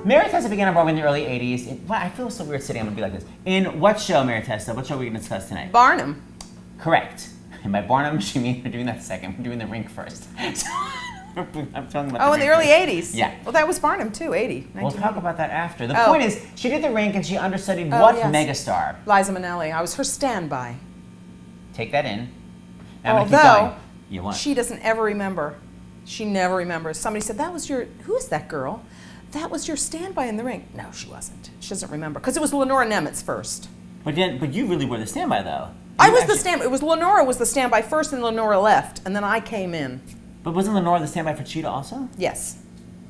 Mary Testa began on Broadway in the early 80s. I feel so weird sitting. I'm going to be like this. In what show, Mary Testa? What show are we going to discuss tonight? Barnum. Correct. And by Barnum, she means we're doing that second. We're doing the Rink first. So, I'm talking about in the early 80s? Yeah. Well, that was Barnum, too, 80. We'll talk about that after. The point is, she did the Rink and she understudied megastar? Liza Minnelli. I was her standby. Take that in. Now I'm going to keep going. You want? She doesn't ever remember. She never remembers. Somebody said, who is that girl? That was your standby in the Rink. No, she wasn't. She doesn't remember. Because it was Lenora Nemetz first. But you really were the standby, though. I was the standby. It was Lenora was the standby first, and Lenora left, and then I came in. But wasn't Lenora the standby for Cheetah also? Yes.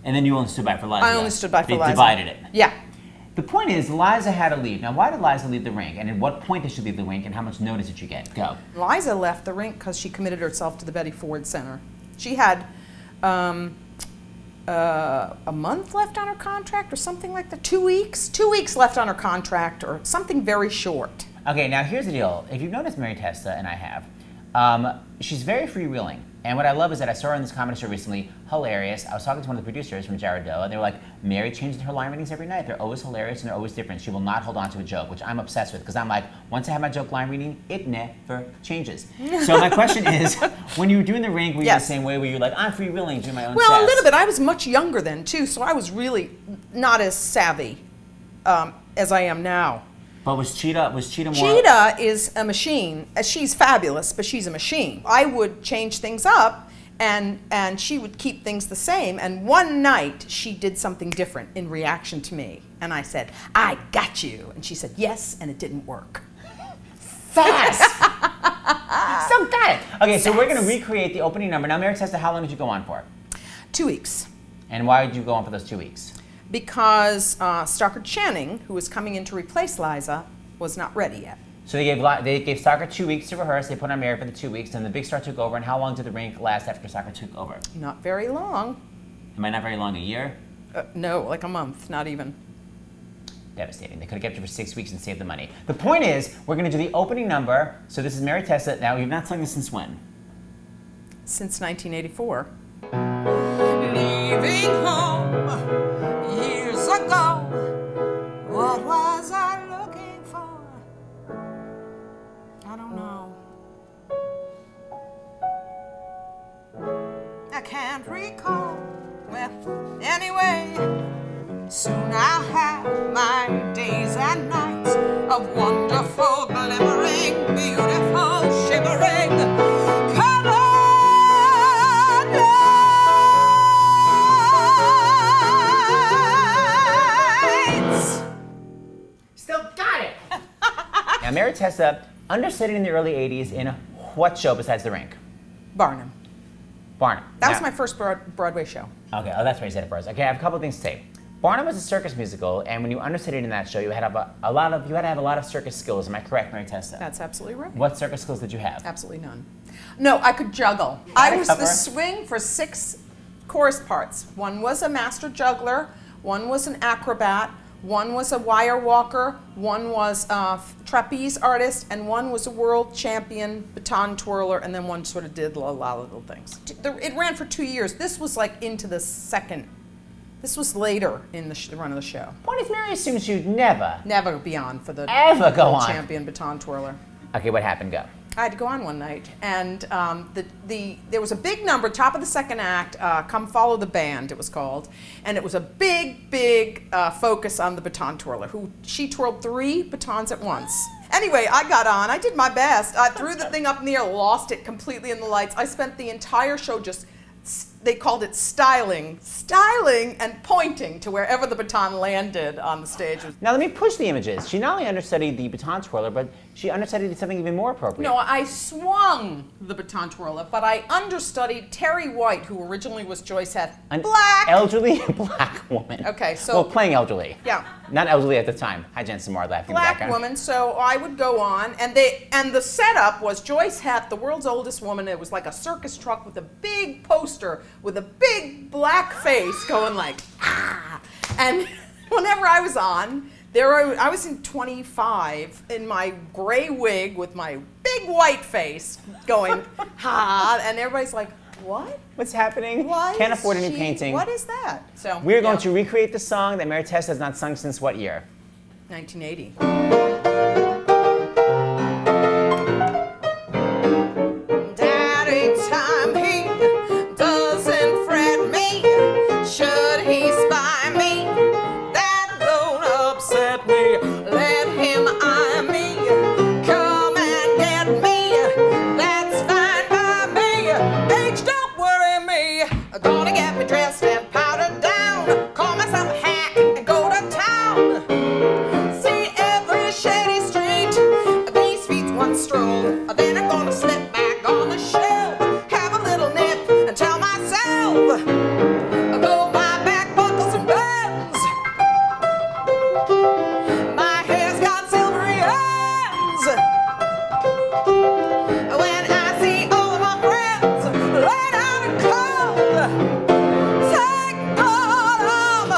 And then you only stood by for Liza. I only stood by for Liza. They divided it. Yeah. The point is, Liza had to leave. Now, why did Liza leave the Rink? And at what point did she leave the Rink, and how much notice did she get? Go. Liza left the Rink because she committed herself to the Betty Ford Center. She had a month left on her contract or something like that. 2 weeks? 2 weeks left on her contract or something very short. Okay, now here's the deal. If you've noticed Mary Testa, and I have, she's very freewheeling. And what I love is that I saw her in this comedy show recently, hilarious. I was talking to one of the producers from Jared Doe, and they were like, Mary changes her line readings every night. They're always hilarious and they're always different. She will not hold on to a joke, which I'm obsessed with, because I'm like, once I have my joke line reading, it never changes. So my question is, when you were doing the Rink, were you the same way? Were you like, I'm freewheeling, doing my own Well, sass? a little bit. I was much younger then, too, so I was really not as savvy as I am now. But was Cheetah more? Cheetah is a machine. She's fabulous, but she's a machine. I would change things up, and she would keep things the same. And one night, she did something different in reaction to me. And I said, I got you. And she said, yes, and it didn't work. Fast! Still got it. Okay, so we're going to recreate the opening number. Now, Mary Testa, how long did you go on for? 2 weeks. And why did you go on for those 2 weeks? Because Stockard Channing, who was coming in to replace Liza, was not ready yet. So they gave Stockard 2 weeks to rehearse. They put on Mary for the 2 weeks, and the big star took over. And how long did the Rink last after Stockard took over? Not very long. Am I not very long? A year? No, like a month, not even. Devastating. They could have kept you for 6 weeks and saved the money. The point is, we're going to do the opening number. So this is Mary Testa. Now, you've not sung this since when? Since 1984. Leaving home years ago, what was I looking for? I don't know. I can't recall. Well, anyway, soon I'll have my days and nights of wonderful, glimmering, beautiful, shimmering Now, Mary Testa understudied in the early 80s in what show besides The Rink? Barnum. Barnum. That was my first Broadway show. Okay, oh, that's why you said it first. Okay, I have a couple of things to say. Barnum was a circus musical, and when you understudied in that show, you had to have a lot of circus skills. Am I correct, Mary Testa? That's absolutely right. What circus skills did you have? Absolutely none. No, I could juggle. I was the swing for 6 chorus parts. One was a master juggler, one was an acrobat, one was a wire walker, one was a trapeze artist, and one was a world champion baton twirler, and then one sort of did a lot of little things. It ran for 2 years. This was like into the second. This was later in the run of the show. Point is, Mary assumes you'd never be on for the ever go world on champion baton twirler. Okay, what happened? Go. I had to go on one night, and there was a big number, top of the second act, Come Follow the Band, it was called, and it was a big focus on the baton twirler, she twirled 3 batons at once. Anyway, I got on, I did my best, I threw the thing up in the air, lost it completely in the lights. I spent the entire show just, they called it styling and pointing to wherever the baton landed on the stage. Now let me push the images. She not only understudied the baton twirler, but she understudied something even more appropriate. No, I swung the baton twirler, but I understudied Terry White, who originally was Joyce Heth. Elderly black woman. Okay, so. Well, playing elderly. Yeah. Not elderly at the time. Hi, Jen Samar, laughing in the background. Black woman, so I would go on, and the setup was Joyce Heth, the world's oldest woman. It was like a circus truck with a big poster with a big black face going like, ah. And whenever I was on, I was in 25 in my gray wig with my big white face going, ha, and everybody's like, What? What's happening? Why Can't is afford a new she- painting. What is that? So We're going yeah. to recreate the song that Mary Testa has not sung since what year? 1980. Daddy time he doesn't fret me. Should he spy me? That won't upset me. Let him eye me. Come and get me. That's fine by me. Age don't worry me. Gonna get me dressed and powdered down. Call myself a hack and go to town. See every shady street. These feet one stroll. Then I'm gonna slip back on the shelf. Have a little nip and tell myself. Though my back buckles and bends, my hair's got silvery ends. When I see all of my friends lay down and cold, take bottom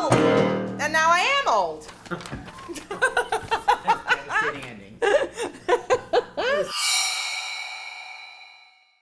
old. And now I am old.